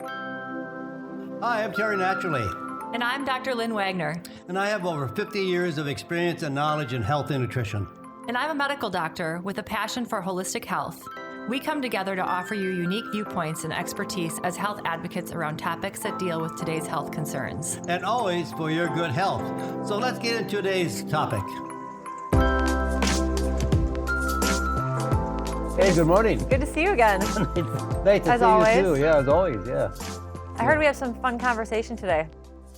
Hi, I'm Terry Naturally, And I'm Dr. Lynn Wagner. and I have over 50 years of experience and knowledge in health and nutrition. And I'm a medical doctor with a passion for holistic health. We come together to offer you unique viewpoints and expertise as health advocates around topics that deal with today's health concerns. And always for your good health. So let's get into today's topic. Hey, good morning. Good to see you again. Nice to As see always. you too. Yeah, as always, yeah. I heard we have some fun conversation today.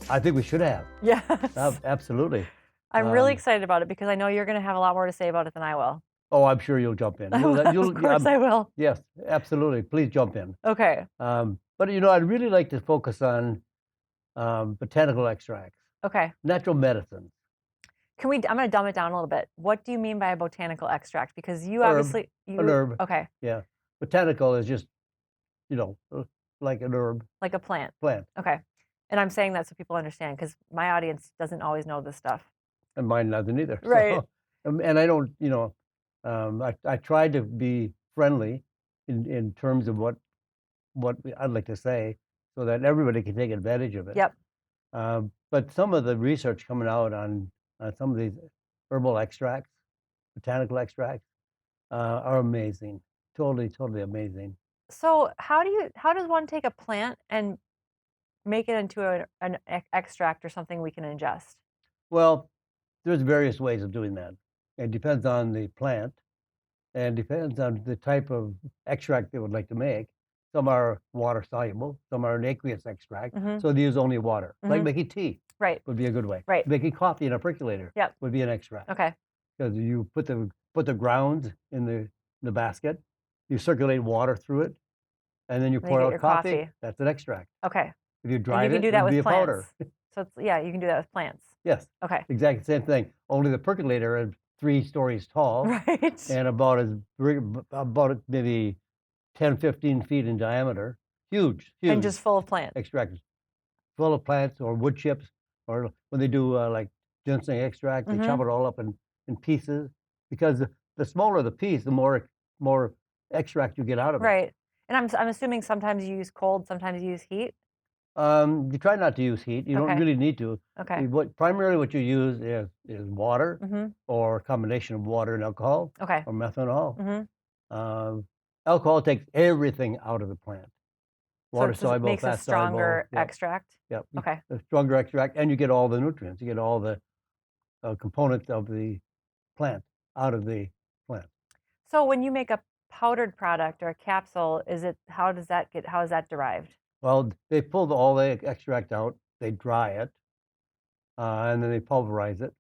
I think we should have. Yes. Absolutely. I'm really excited about it because I know you're going to have a lot more to say about it than I will. Oh, I'm sure you'll jump in. Of course I will. Yes, absolutely. Please jump in. Okay. But I'd really like to focus on botanical extracts, Okay. natural medicines. I'm going to dumb it down a little bit. What do you mean by a botanical extract? Because you Herb. obviously... An herb. Okay. Yeah. Botanical is just, like an herb Like a plant. plant. Okay. And I'm saying that so people understand because my audience doesn't always know this stuff. And mine doesn't either. Right. So, and I don't, I try to be friendly in terms of what I'd like to say so that everybody can take advantage of it. Yep. But some of the research coming out on some of these herbal extracts, botanical extracts, are amazing. Totally, totally amazing. So how does one take a plant and make it into an extract or something we can ingest? Well, there's various ways of doing that. It depends on the plant and depends on the type of extract they would like to make. Some are water soluble, some are an aqueous extract, so they use only water. Like making tea Right. would be a good way. Right. Making coffee in a percolator Yep. would be an extract. Okay. Because you put the grounds in the basket, you circulate water through it, and then you And you pour get out your coffee. coffee. That's an extract. Okay. If you And dried you can it, do it that would be with a powder. plants. So you can do that with plants. Yes, Okay. exactly same thing. Only the percolator is 3 stories tall Right. and about maybe 10, 15 feet in diameter. Huge And just full of plants. extract, full of plants or wood chips, or when they do like ginseng extract, they chop it all up in pieces because the smaller the piece, the more extract you get out of it. Right. And I'm assuming sometimes you use cold, sometimes you use heat. You try not to use heat. You Okay. don't really need to. Okay. Primarily what you use is water or a combination of water and alcohol Okay. or methanol. Mm-hmm. Alcohol takes everything out of the plant. Water So it soluble, makes a fat stronger soluble. extract. Yep. Okay. A stronger extract, and you get all the nutrients. You get all the components of the plant out of the plant. So when you make a powdered product or a capsule, how is that derived? Well, they pull all the extract out, they dry it, and then they pulverize it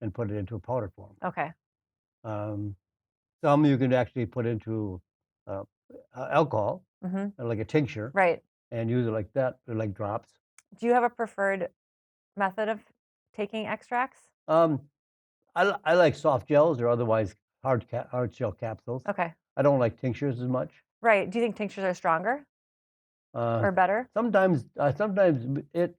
and put it into a powder form. Okay. Some you can actually put into alcohol, like a tincture, Right. and use it like that, like drops. Do you have a preferred method of taking extracts? I like soft gels or otherwise hard shell capsules. Okay. I don't like tinctures as much. Right. Do you think tinctures are stronger or better? Sometimes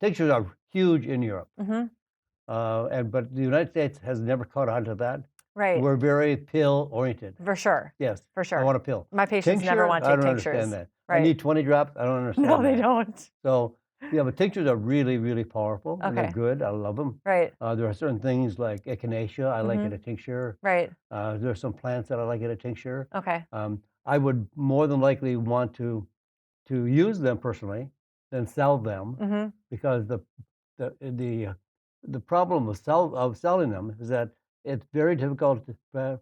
tinctures are huge in Europe, Mm-hmm. but the United States has never caught on to that. Right. We're very pill oriented. For sure. Yes. For sure. I want a pill. My patients never want to I take don't tinctures. understand that. I Right. need 20 drops. I don't understand No, they that. don't. So, yeah, but tinctures are really, really powerful. And they're Okay. good. I love them. Right. There are certain things like echinacea I like in a tincture. Right. There are some plants that I like in a tincture. Okay. I would more than likely want to use them personally than sell them because the problem of selling them is that it's very difficult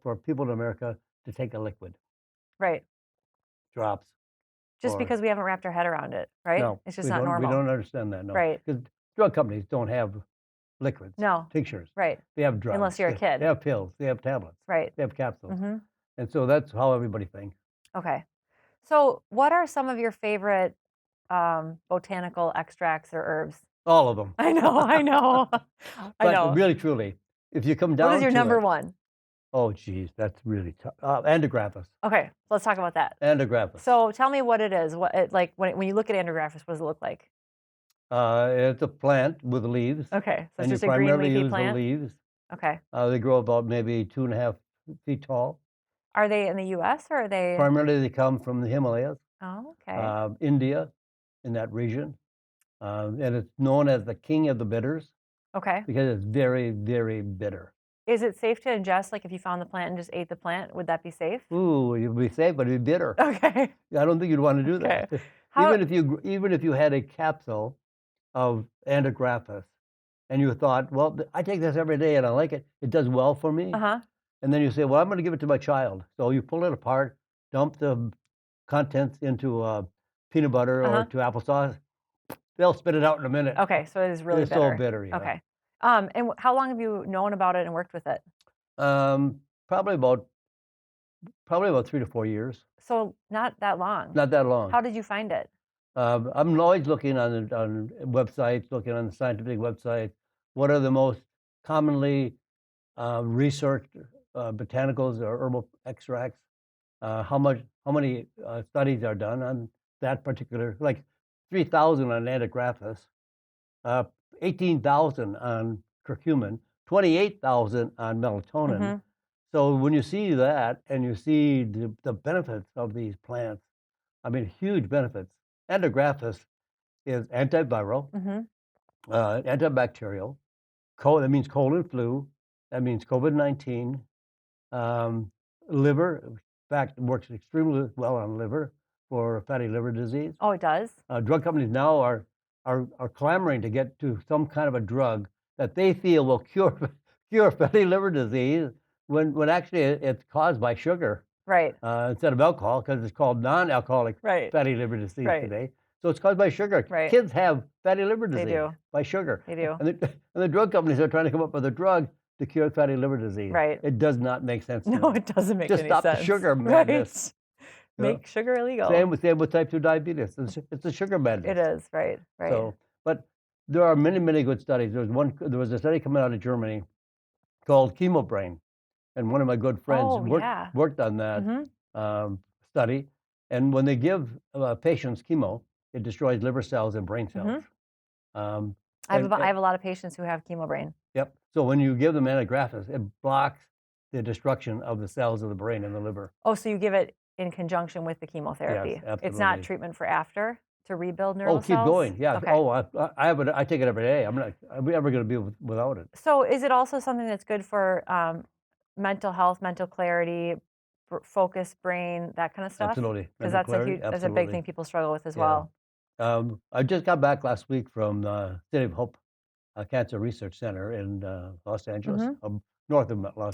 for people in America to take a liquid Right. drops. Just or- because we haven't wrapped our head around it, right? No, It's just we not don't, normal. We don't understand that, no. Right. Because drug companies don't have liquids, No. tinctures. Right. They have drugs. Unless you're a kid. They have pills. They have tablets. Right. They have capsules. Mm-hmm. And so that's how everybody thinks. Okay. So what are some of your favorite botanical extracts or herbs? All of them. I know. I know. I But know. really, truly, if you come down What is your to number it- one? Oh, geez, that's really tough. Andrographis. Okay, let's talk about that. Andrographis. So tell me what it is. Like when you look at Andrographis, what does it look like? It's a plant with leaves. Okay, so and it's you just a green primarily leafy use plant. the leaves. Okay. They grow about maybe 2.5 feet tall. Are they in the U.S. or are they? Primarily, they come from the Himalayas, Oh, okay. India, in that region. And it's known as the king of the bitters Okay. because it's very, very bitter. Is it safe to ingest? Like if you found the plant and just ate the plant, would that be safe? Ooh, you'll be safe, but it'd be bitter. Okay. I don't think you'd want to do Okay. that. How? Even if you had a capsule of Andrographis and you thought, well, I take this every day and I like it. It does well for me. Uh-huh. And then you say, well, I'm going to give it to my child. So you pull it apart, dump the contents into peanut butter or to applesauce. They'll spit it out in a minute. Okay, so it is really It's bitter. so bitter, yeah. Okay. And how long have you known about it and worked with it? Probably about 3 to 4 years. So not that long. Not that long. How did you find it? I'm always looking on websites, looking on the scientific websites. What are the most commonly researched botanicals or herbal extracts? How many studies are done on that particular, like 3,000 on Andrographis, 18,000 on curcumin, 28,000 on melatonin. Mm-hmm. So when you see that and you see the benefits of these plants, I mean, huge benefits. Andrographis is antiviral, antibacterial. That means cold and flu. That means COVID-19. Liver, in fact, works extremely well on liver for fatty liver disease. Oh, it does? Drug companies now are clamoring to get to some kind of a drug that they feel will cure fatty liver disease when actually it's caused by sugar. Right. Instead of alcohol, because it's called non-alcoholic fatty liver disease today. So it's caused by sugar. Right. Kids have fatty liver disease do. by sugar. They do. And the drug companies are trying to come up with a drug to cure fatty liver disease. Right. It does not make sense to No, me. it doesn't make Just any stop sense. the sugar madness. Right. Make sugar illegal. Same with type 2 diabetes. It's a sugar madness. It is, right. So, but there are many, many good studies. There was a study coming out of Germany called Chemo Brain, and one of my good friends worked on that study. And when they give patients chemo, it destroys liver cells and brain cells. I have a lot of patients who have chemo brain. Yep. So when you give them Andrographis, it blocks the destruction of the cells of the brain and the liver. Oh, so you give it in conjunction with the chemotherapy. Yes, absolutely. It's not treatment for after to rebuild neural cells? Oh, keep going. Yeah. Okay. Oh, I take it every day. I'm ever going to be without it. So is it also something that's good for mental health, mental clarity, focus, brain, that kind of stuff? Absolutely. Because that's a big thing people struggle with as well. I just got back last week from City of Hope Cancer Research Center in Los Angeles, north of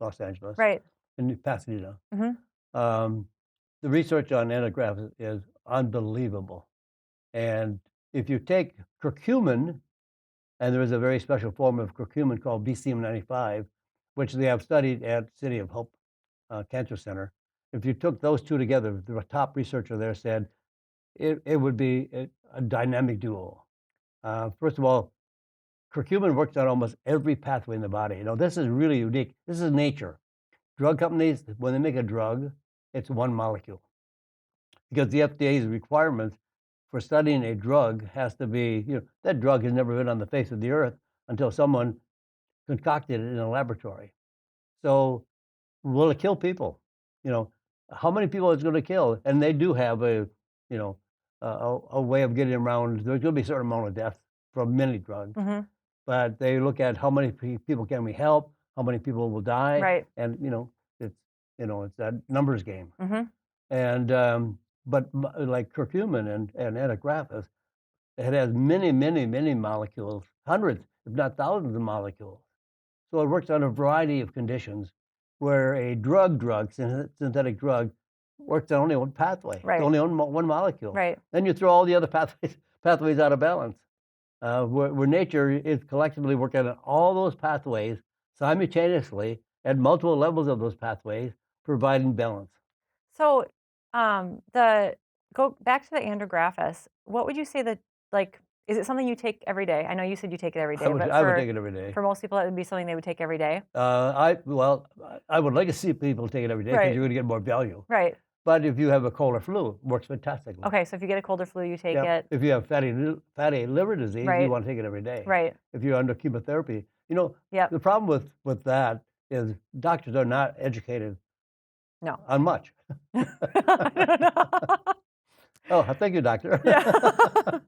Los Angeles, right, in Pasadena. The research on Andrographis is unbelievable. And if you take curcumin, and there is a very special form of curcumin called BCM95, which they have studied at City of Hope Cancer Center. If you took those two together, the top researcher there said it would be a dynamic duo. First of all, curcumin works on almost every pathway in the body. You know, this is really unique. This is nature. Drug companies, when they make a drug, it's one molecule. Because the FDA's requirements for studying a drug has to be, that drug has never been on the face of the earth until someone concocted it in a laboratory. So will it kill people? How many people is it going to kill? And they do have a way of getting around. There's going to be a certain amount of deaths from many drugs. But they look at how many people can we help, how many people will die. Right. And, it's that numbers game. And, but like curcumin and Andrographis, it has many, many, many molecules, hundreds, if not thousands of molecules. So it works on a variety of conditions where a synthetic drug, works on only one pathway, only on one molecule. Right. Then you throw all the other pathways out of balance. Where nature is collectively working on all those pathways simultaneously at multiple levels of those pathways, providing balance. So, go back to the Andrographis. What would you say that, is it something you take every day? I know you said you take it every day, I would take it every day. For most people, it would be something they would take every day. I would like to see people take it every day because you're going to get more value. Right. But if you have a cold or flu, it works fantastically. Okay, so if you get a cold or flu, you take it. If you have fatty liver disease, you want to take it every day. Right. If you're under chemotherapy, the problem with that is doctors are not educated No. on much. I don't know. Oh, thank you, doctor. Yeah.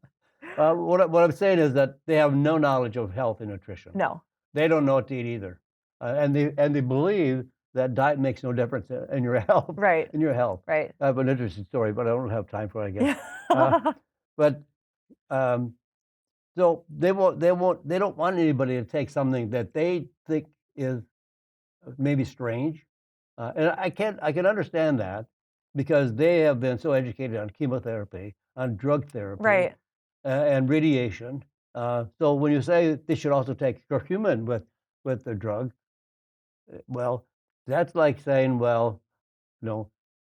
What I'm saying is that they have no knowledge of health and nutrition. No. They don't know what to eat either, and they believe that diet makes no difference in your health. Right. In your health. Right. I have an interesting story, but I don't have time for it, I guess. Yeah. But um, so they don't want anybody to take something that they think is maybe strange, and I can understand that because they have been so educated on chemotherapy, on drug therapy, Right. and radiation. So when you say they should also take curcumin with the drug, well, that's like saying, well,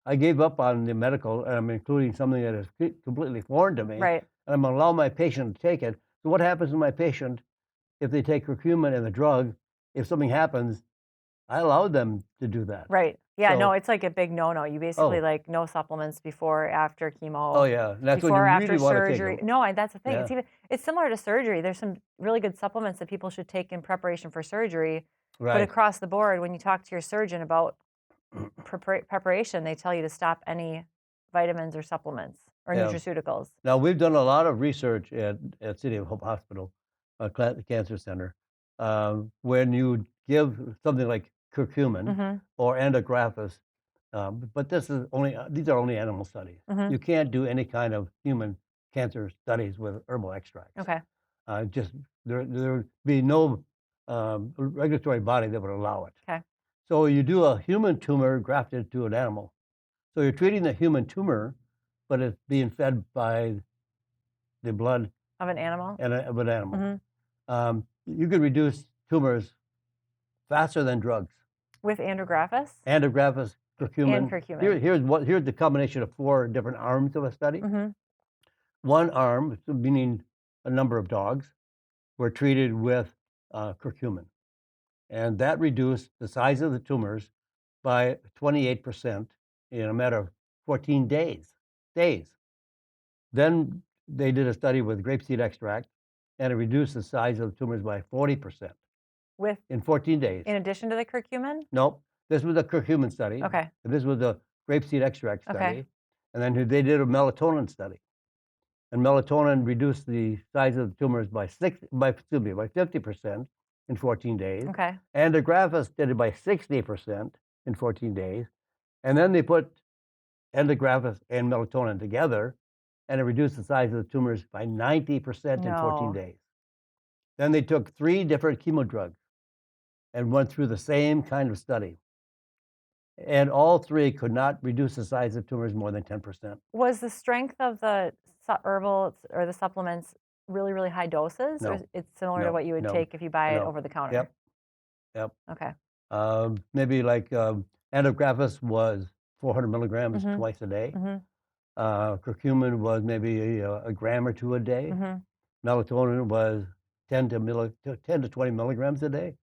I gave up on the medical, and I'm including something that is completely foreign to me, Right. and I'm going to allow my patient to take it. So what happens to my patient if they take curcumin and the drug? If something happens, I allowed them to do that. Right. Yeah, no, So, it's like a big no-no. You basically oh, like no supplements before, after oh chemo, yeah, and that's when you before, after really want to take surgery. them. No, that's the thing. Yeah, It's similar to surgery. There's some really good supplements that people should take in preparation for surgery, but right. across the board, when you talk to your surgeon about preparation, they tell you to stop any vitamins or supplements or Yeah. nutraceuticals. Now we've done a lot of research at City of Hope Hospital, Cancer Center. When you give something like curcumin Mm-hmm. or Andrographis, but these are only animal studies. Mm-hmm. You can't do any kind of human cancer studies with herbal extracts. Okay. Just there would be no regulatory body that would allow it. Okay. So you do a human tumor grafted to an animal. So you're treating the human tumor, but it's being fed by the blood Of an animal? of an animal. Mm-hmm. You could reduce tumors faster than drugs. With Andrographis? Andrographis, curcumin. And curcumin. Here's the combination of 4 different arms of a study. Mm-hmm. One arm, meaning a number of dogs, were treated with curcumin, and that reduced the size of the tumors by 28% in a matter of 14 days. Then they did a study with grape seed extract, and it reduced the size of the tumors by 40% With, in 14 days. in addition to the curcumin? Nope, this was a curcumin study. Okay. And this was a grape seed extract study. Okay. And then they did a melatonin study. And melatonin reduced the size of the tumors by 50% in 14 days. Okay. Andrographis did it by 60% in 14 days. And then they put Andrographis and melatonin together, and it reduced the size of the tumors by 90% in 14 No. days. Then they took 3 different chemo drugs and went through the same kind of study. And all 3 could not reduce the size of tumors more than 10%. Was the strength of the herbal or the supplements really, really high doses? Or No. is it similar to No, what you would no, take if you buy it no. over the counter? Yep, yep. Okay. Maybe like Andrographis was 400 milligrams Mhm. twice a day. Mhm. Curcumin was maybe a gram or 2 a day. Mhm. Melatonin was 10 to 20 milligrams a day.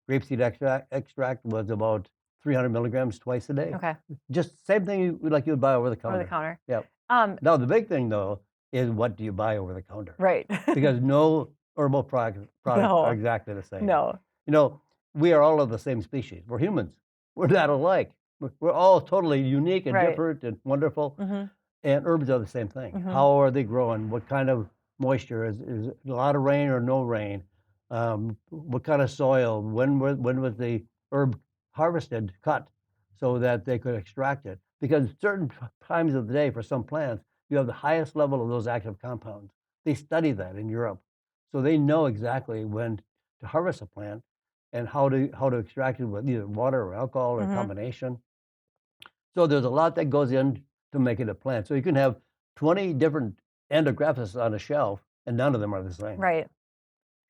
Grapeseed extract was about 300 milligrams twice a day. Okay. Just same thing like you would buy over the Over counter. the counter. Yep. Um, Now the big thing though is what do you buy over the counter? right. Because no herbal products No. are exactly the same. No. We are all of the same species. We're humans. We're not alike. We're all totally unique and Right. different and wonderful. Mhm. And herbs are the same thing. Mhm. How are they growing? What kind of moisture? Is it a lot of rain or no rain? What kind of soil? When was the herb harvested, cut, so that they could extract it? Because certain times of the day for some plants, you have the highest level of those active compounds. They study that in Europe, so they know exactly when to harvest a plant and how to extract it with either water or alcohol or a Mhm. combination. So there's a lot that goes in to make it a plant. So you can have 20 different Andrographis on a shelf, and none of them are the same. Right.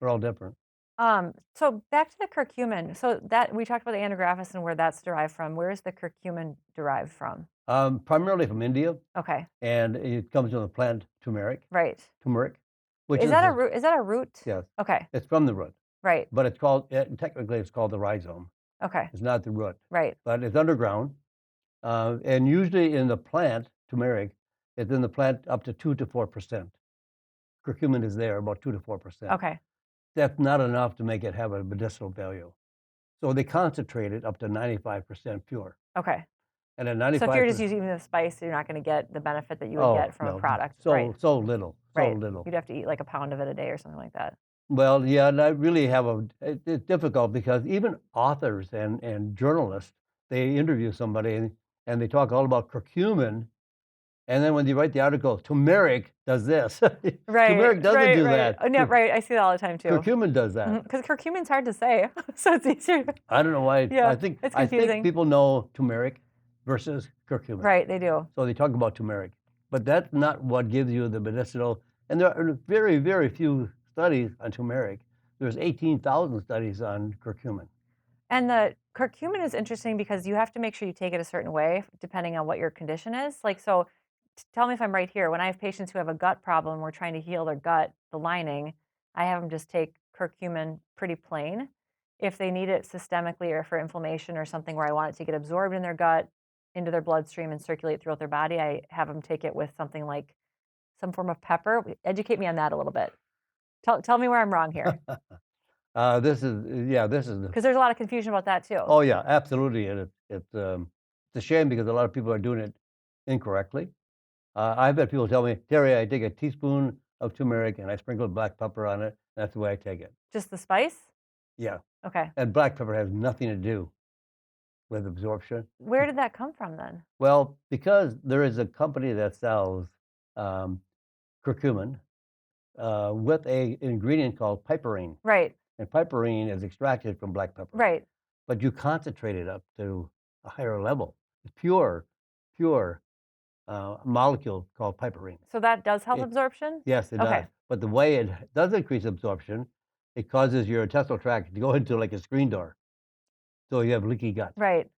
They're all different. So back to the curcumin. So that we talked about the Andrographis and where that's derived from. Where is the curcumin derived from? Primarily from India, Okay. and it comes from the plant turmeric, Right. which Is that a root? Is that a root? Yes, Okay. it's from the root, Right. but technically it's called the rhizome. Okay. It's not the root, Right. but it's underground, and usually in the plant turmeric, it's in the plant up to 2 to 4%. Curcumin is there about 2 to 4%. Okay. That's not enough to make it have a medicinal value. So they concentrate it up to 95% pure. Okay. And at So if you're just 95%, using the spice, you're not going to get the benefit that you would oh, get from a no, product. Right. so little, so Right. little. You'd have to eat like a pound of it a day or something like that. Well, yeah, and I really have it's difficult because even authors and journalists, they interview somebody and they talk all about curcumin. And then when they write the article, turmeric does this. Right, Turmeric doesn't right, do right. that. Oh, yeah, right. I see that all the time too. Curcumin does that. Because curcumin's hard to say, so it's easier. I don't know why. Yeah, it's I think confusing. people know turmeric versus curcumin. Right, they do. So they talk about turmeric, but that's not what gives you the medicinal. And there are very, very few studies on turmeric. There's 18,000 studies on curcumin. And the curcumin is interesting because you have to make sure you take it a certain way depending on what your condition is. Like, so tell me if I'm right here. When I have patients who have a gut problem, we're trying to heal their gut, the lining, I have them just take curcumin pretty plain. If they need it systemically or for inflammation or something where I want it to get absorbed in their gut, into their bloodstream and circulate throughout their body, I have them take it with something like some form of pepper. Educate me on that a little bit. Tell me where I'm wrong here. This is, yeah, this is, Because there's a lot of confusion about that too. oh yeah, absolutely. And it's a shame because a lot of people are doing it incorrectly. I've had people tell me, Terry, I take a teaspoon of turmeric and I sprinkle black pepper on it. That's the way I take it. Just the spice? Yeah. Okay. And black pepper has nothing to do with absorption. Where did that come from then? Well, because there is a company that sells curcumin with an ingredient called piperine. Right, And piperine is extracted from black pepper. right. But you concentrate it up to a higher level. It's pure molecule called piperine. So that does help It- absorption? Yes, it Okay. does. But the way it does increase absorption, it causes your intestinal tract to go into like a screen door. So you have leaky gut. Right.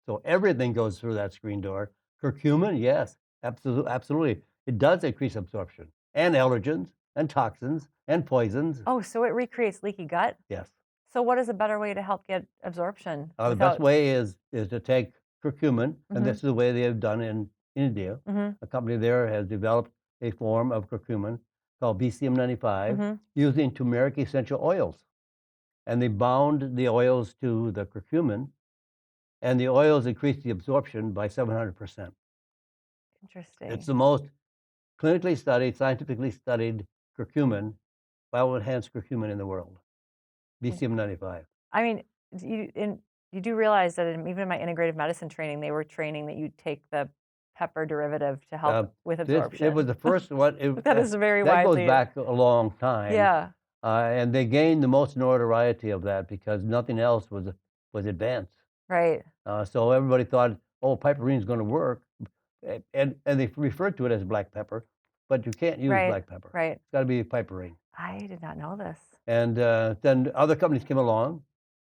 So everything goes through that screen door. Curcumin, yes, absolutely. It does increase absorption and allergens and toxins and poisons. Oh, so it recreates leaky gut? Yes. So what is a better way to help get absorption The best without? way is to take curcumin, Mhm. and this is the way they have done in India. Mhm, A company there has developed a form of curcumin called BCM95 mhm. using turmeric essential oils. And they bound the oils to the curcumin, and the oils increase the absorption by 700%. Interesting. It's the most clinically studied, scientifically studied curcumin, bioenhanced curcumin in the world, BCM95. I mean, you do realize that even in my integrative medicine training, they were training that you take the pepper derivative to help with absorption. It was the first one. That is very that goes widely. back a long time. Yeah. And they gained the most notoriety of that because nothing else was advanced. Right. So everybody thought, oh, piperine is going to work, and they referred to it as black pepper, but you can't use Right. black pepper. Right. It's got to be piperine. I did not know this. And then other companies came along,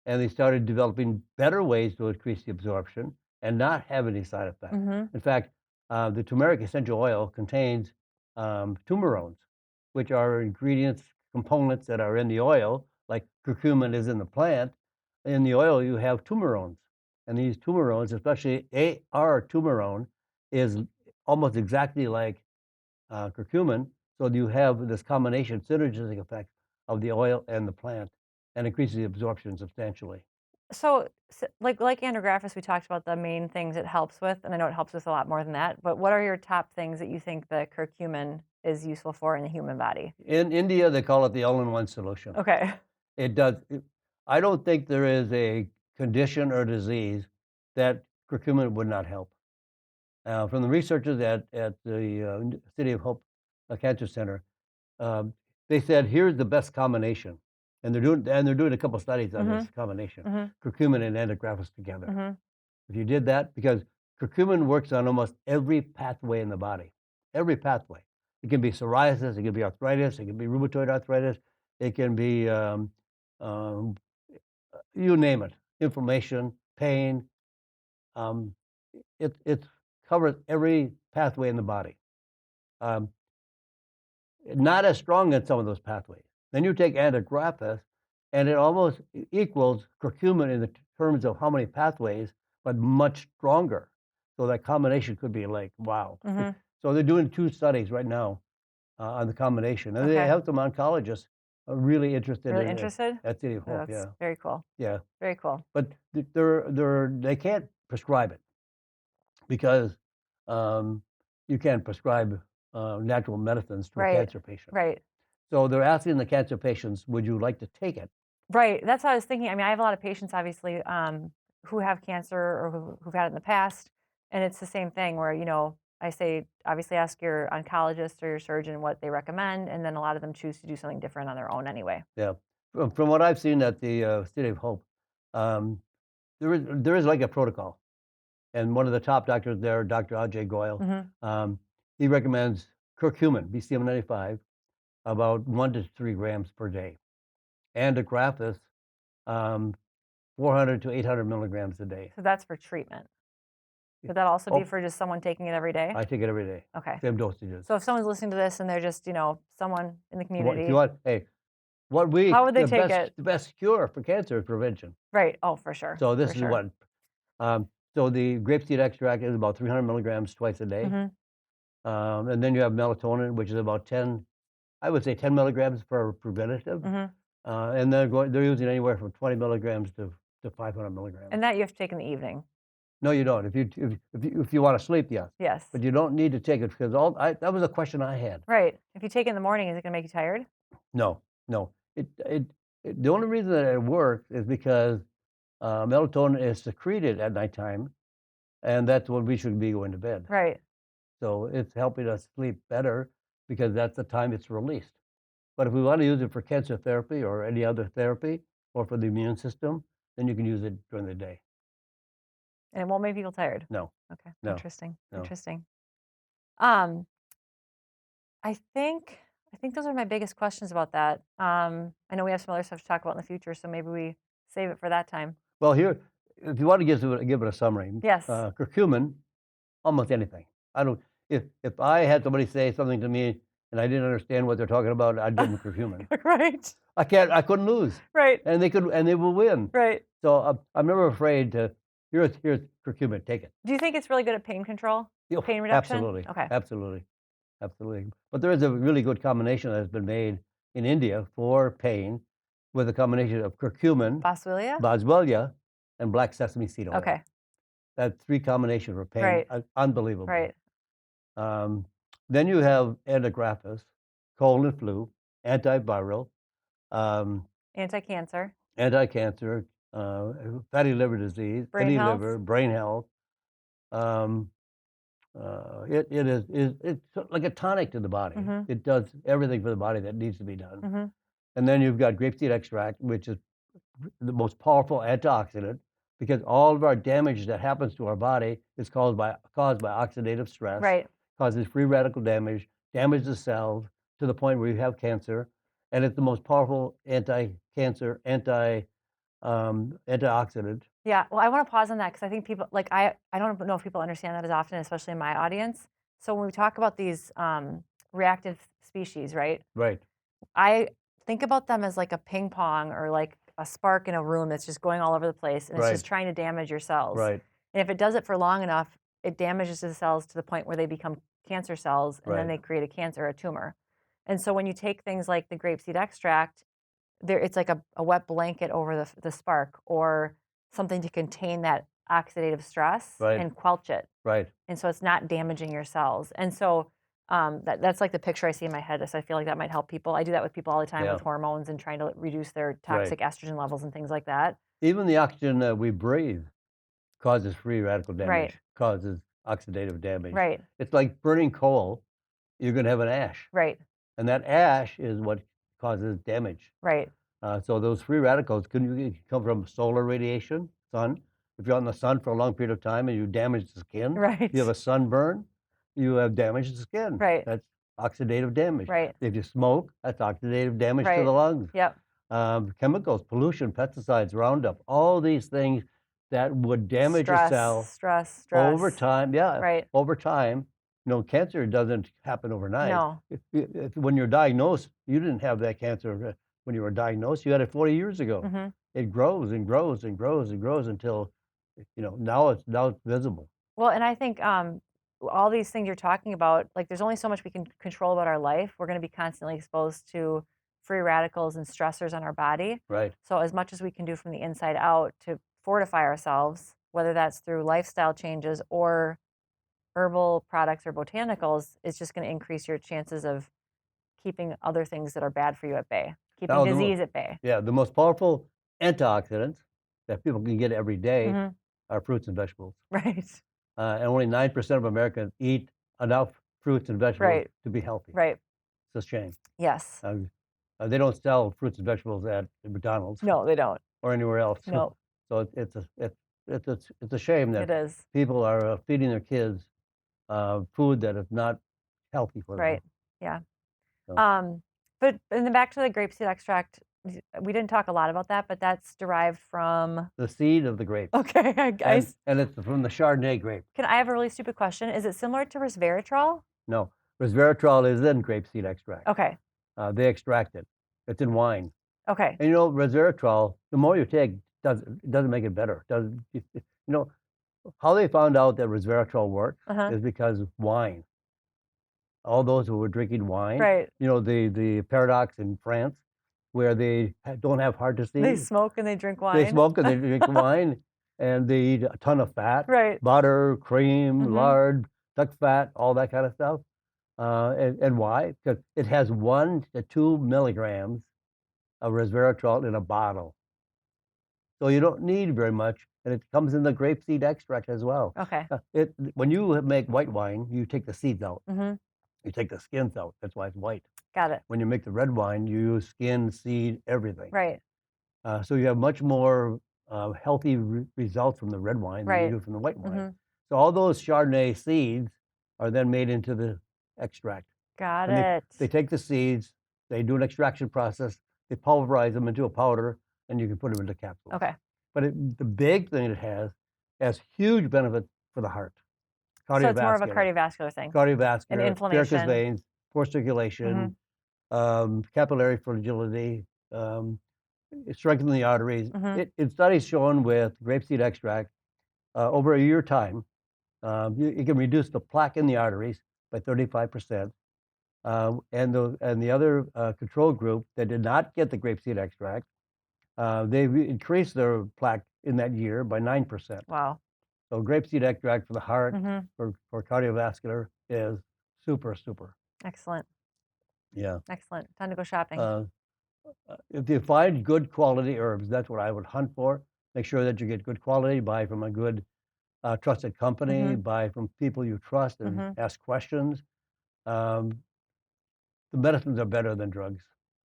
and they started developing better ways to increase the absorption and not have any side effects. Mhm. In fact, the turmeric essential oil contains tumerones, which are ingredients, components that are in the oil, like curcumin is in the plant. In the oil, you have tumerones. And these tumerones, especially AR tumerone, is almost exactly like curcumin. So you have this combination synergistic effect of the oil and the plant and increases the absorption substantially. So, like Andrographis, we talked about the main things it helps with, and I know it helps with a lot more than that. But what are your top things that you think the curcumin is useful for in the human body? In India, they call it the all-in-one solution. Okay. It does. I don't think there is a condition or disease that curcumin would not help. From the researchers at the City of Hope Cancer Center, um, they said here's the best combination, and they're doing a couple studies on this combination, Mhm. curcumin and Andrographis together. Mhm. If you did that, because curcumin works on almost every pathway in the body, every pathway. It can be psoriasis, it can be arthritis, it can be rheumatoid arthritis, it can be um, you name it, inflammation, pain. Um, it covers every pathway in the body. Um, not as strong in some of those pathways. Then you take Andrographis, and it almost equals curcumin in the terms of how many pathways, but much stronger. So that combination could be like, wow. Mhm. So they're doing 2 studies right now on the combination, and they Okay. have some oncologists really interested Really in interested? at City of Oh, Hope. that's Yeah, very cool. yeah. Very cool. But they can't prescribe it. because um, you can't prescribe natural medicines to a Right. cancer patient. Right. So they're asking the cancer patients, would you like to take it? Right. That's what I was thinking. I mean, I have a lot of patients, obviously, who have cancer or who've had it in the past, and it's the same thing where I say, obviously, ask your oncologist or your surgeon what they recommend, and then a lot of them choose to do something different on their own anyway. Yeah. From what I've seen at the City of Hope, um, there is like a protocol. And one of the top doctors there, Dr. Ajay Goyal, Hmm. he recommends curcumin, BCM95, about 1 to 3 grams per day. Andrographis, um, 400 to 800 milligrams a day. So that's for treatment. Would that also be Oh, for just someone taking it every day? I take it every day. Okay. Same dosages. So if someone's listening to this and they're just, someone in the If community, you want, hey, how would they take it? the best cure for cancer is prevention. Right. Oh, for sure. So this For is sure. what. So the grape seed extract is about 300 milligrams twice a day. Hmm. And then you have melatonin, which is about 10, I would say 10 milligrams for preventative. Hmm. And they're using anywhere from 20 milligrams to 500 milligrams. And that you have to take in the evening. No, you don't. If you want to sleep, yes. Yes. But you don't need to take it because that was a question I had. Right. If you take it in the morning, is it going to make you tired? No, no. The only reason that it works is because melatonin is secreted at nighttime, and that's when we should be going to bed. Right. So it's helping us sleep better because that's the time it's released. But if we want to use it for cancer therapy or any other therapy or for the immune system, then you can use it during the day. And it won't make people tired. No, Okay. no, Interesting. no. Interesting. Um, I think those are my biggest questions about that. I know we have some other stuff to talk about in the future, so maybe we save it for that time. Well, here, if you want to give it a summary, Yes. curcumin, almost anything. I don't. If I had somebody say something to me and I didn't understand what they're talking about, I'd give them curcumin. Right. I couldn't lose. Right. And they will win. Right. So I'm never afraid to. Here's curcumin. Take it. Do you think it's really good at pain control? Oh, Pain reduction? absolutely. Okay. Absolutely. Absolutely. But there is a really good combination that has been made in India for pain with a combination of curcumin, Boswellia? boswellia, and black sesame seed oil. Okay. That 3 combination for pain, Right. Unbelievable. Right. Then you have Andrographis, cold and flu, antiviral, Anti-cancer. anti-cancer, fatty liver disease, Brain fatty health. liver, brain health. It's like a tonic to the body. Mhm. It does everything for the body that needs to be done. Hmm. And then you've got grape seed extract, which is the most powerful antioxidant because all of our damage that happens to our body is caused by oxidative stress, Right. causes free radical damage, damages the cells to the point where you have cancer, and it's the most powerful anti-cancer, antioxidant. Yeah. Well, I want to pause on that because I think people like I don't know if people understand that as often, especially in my audience. So when we talk about these reactive species, right? Right, I think about them as like a ping pong or like a spark in a room that's just going all over the place and it's just Right. trying to damage your cells. right, And if it does it for long enough, it damages the cells to the point where they become cancer cells and then Right. they create a cancer or a tumor. And so when you take things like the grapeseed extract, it's like a wet blanket over the spark or something to contain that oxidative stress Right. and quelch it. right. And so it's not damaging your cells. And so that's like the picture I see in my head. So I feel like that might help people. I do that with people all the time Yeah. with hormones and trying to reduce their toxic estrogen levels and things like that. Even the oxygen that we breathe causes free radical damage, Right. causes oxidative damage. Right. It's like burning coal. You're going to have an ash. Right. And that ash is what causes damage. Right. So those free radicals can come from solar radiation, sun. If you're on the sun for a long period of time and you damage the skin, Right. you have a sunburn, you have damaged the skin. Right. That's oxidative damage. Right. If you smoke, that's oxidative damage to Right. the lungs. Yep. Chemicals, pollution, pesticides, Roundup, all these things that would damage a cell Stress. over time. Yeah, Right. over time. Cancer doesn't happen overnight. No. When you're diagnosed, you didn't have that cancer when you were diagnosed. You had it 40 years ago. Hmm. It grows and grows and grows and grows until, now it's visible. Well, and I think all these things you're talking about, like there's only so much we can control about our life. We're going to be constantly exposed to free radicals and stressors on our body. Right. So as much as we can do from the inside out to fortify ourselves, whether that's through lifestyle changes or herbal products or botanicals is just going to increase your chances of keeping other things that are bad for you at bay, keeping Now, disease at bay. yeah, the most powerful antioxidants that people can get every day Mhm. are fruits and vegetables. Right. And only 9% of Americans eat enough fruits and vegetables Right. to be healthy. Right. It's a shame. Yes. They don't sell fruits and vegetables at McDonald's No, they don't. or anywhere else. No, So it's a shame it that is. people are feeding their kids food that is not healthy for them. Right. Yeah. So, But and then back to the grapeseed extract, we didn't talk a lot about that, but that's derived from. the seed of the grape. Okay, And it's from the Chardonnay grape. I have a really stupid question? Is it similar to resveratrol? No, resveratrol is in grapeseed extract. Okay. They extract it. It's in wine. Okay. And resveratrol, the more you take, doesn't make it better. How they found out that resveratrol works is because wine. All those who were drinking wine, Right. the paradox in France, where they don't have heart disease. They smoke and they drink wine. They smoke and they drink wine, and they eat a ton of fat, Right. butter, cream, Mhm. lard, duck fat, all that kind of stuff. And why? Because it has 1 to 2 milligrams of resveratrol in a bottle. So you don't need very much, and it comes in the grapeseed extract as well. Okay. When you make white wine, you take the seeds out. Mm-hmm. You take the skins out. That's why it's white. Got it. When you make the red wine, you use skin, seed, everything. Right. So you have much more healthy results from the red wine than you do from the white wine. Mm-hmm. So all those Chardonnay seeds are then made into the extract. Got And it. they take the seeds, they do an extraction process, they pulverize them into a powder, and you can put them into capsules. Okay. But the big thing it has huge benefits for the heart. So it's more of a cardiovascular thing. Cardiovascular, and inflammation. varicose veins, poor circulation, capillary fragility, strengthening the arteries. In studies shown with grapeseed extract, over a year time, it can reduce the plaque in the arteries by 35%. And the other control group that did not get the grapeseed extract, they've increased their plaque in that year by 9%. Wow. So grapeseed extract for the heart, for cardiovascular is super, super. Excellent. Yeah. Excellent. Time to go shopping. If you find good quality herbs, that's what I would hunt for. Make sure that you get good quality, buy from a good trusted company, buy from people you trust and ask questions. The medicines are better than drugs,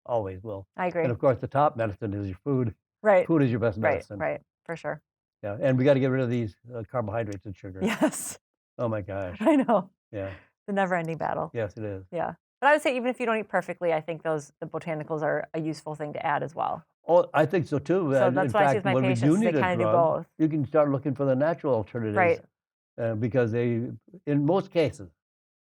always will. I agree. And of course, the top medicine is your food. Right. Food is your best medicine. Right, for sure. Yeah, and we got to get rid of these carbohydrates and sugar. Yes. Oh my gosh. I know. Yeah. The never-ending battle. Yes, it is. Yeah. But I would say even if you don't eat perfectly, I think the botanicals are a useful thing to add as well. Oh, I think so too. So And that's in why I see fact, with my when we patients, do they need a kind of do drug, both. you can start looking for the natural alternatives. Right. Because in most cases,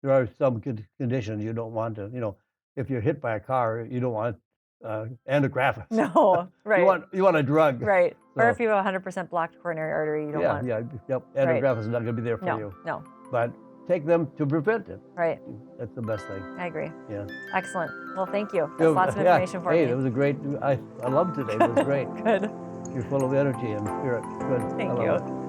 there are some conditions you don't want to, if you're hit by a car, you don't want Andrographis. No, right. You want a drug. Right. Or So- if you have 100% blocked coronary artery, you don't want. Yep. Andrographis is not going to be there for you. No. But take them to prevent it. Right. That's the best thing. I agree. Yeah. Excellent. Well, thank you. That's lots of information for Hey, me. it was a great. I loved today. It was great. Good. You're full of energy and spirit. Good. Thank I love you. it.